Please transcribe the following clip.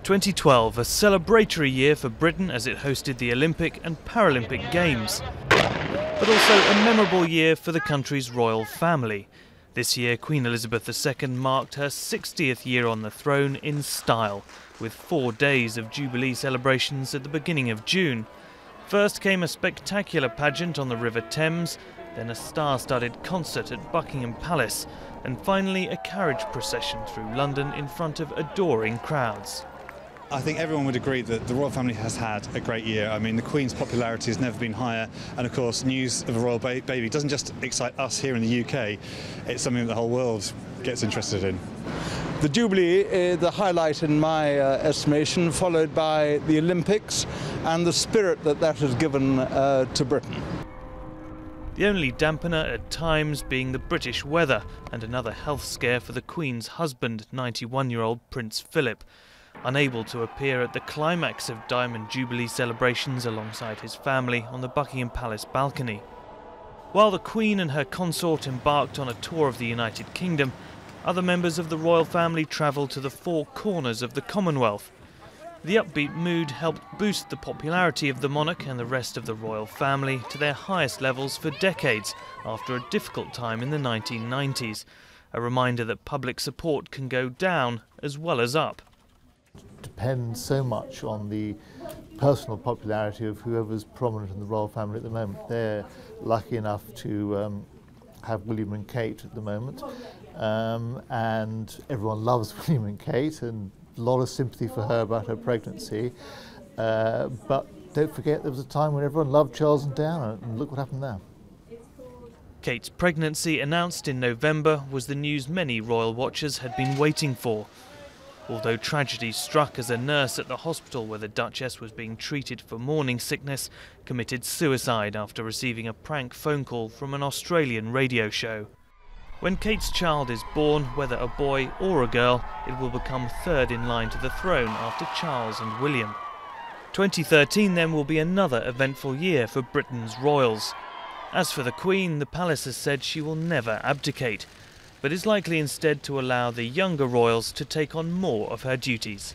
2012, a celebratory year for Britain as it hosted the Olympic and Paralympic Games, but also a memorable year for the country's royal family. This year, Queen Elizabeth II marked her 60th year on the throne in style, with 4 days of Jubilee celebrations at the beginning of June. First came a spectacular pageant on the River Thames, then a star-studded concert at Buckingham Palace, and finally a carriage procession through London in front of adoring crowds. I think everyone would agree that the royal family has had a great year. I mean, the Queen's popularity has never been higher, and of course news of a royal baby doesn't just excite us here in the UK, it's something that the whole world gets interested in. The Jubilee is the highlight in my estimation, followed by the Olympics and the spirit that has given to Britain. The only dampener at times being the British weather and another health scare for the Queen's husband, 91-year-old Prince Philip. Unable to appear at the climax of Diamond Jubilee celebrations alongside his family on the Buckingham Palace balcony. While the Queen and her consort embarked on a tour of the United Kingdom, other members of the royal family travelled to the 4 corners of the Commonwealth. The upbeat mood helped boost the popularity of the monarch and the rest of the royal family to their highest levels for decades after a difficult time in the 1990s. A reminder that public support can go down as well as up. Depends so much on the personal popularity of whoever's prominent in the royal family at the moment. They're lucky enough to have William and Kate at the moment, and everyone loves William and Kate, and a lot of sympathy for her about her pregnancy. But don't forget there was a time when everyone loved Charles and Diana, and look what happened now. Kate's pregnancy, announced in November, was the news many royal watchers had been waiting for. Although tragedy struck as a nurse at the hospital where the Duchess was being treated for morning sickness committed suicide after receiving a prank phone call from an Australian radio show. When Kate's child is born, whether a boy or a girl, it will become third in line to the throne after Charles and William. 2013 then will be another eventful year for Britain's royals. As for the Queen, the palace has said she will never abdicate, but is likely instead to allow the younger royals to take on more of her duties.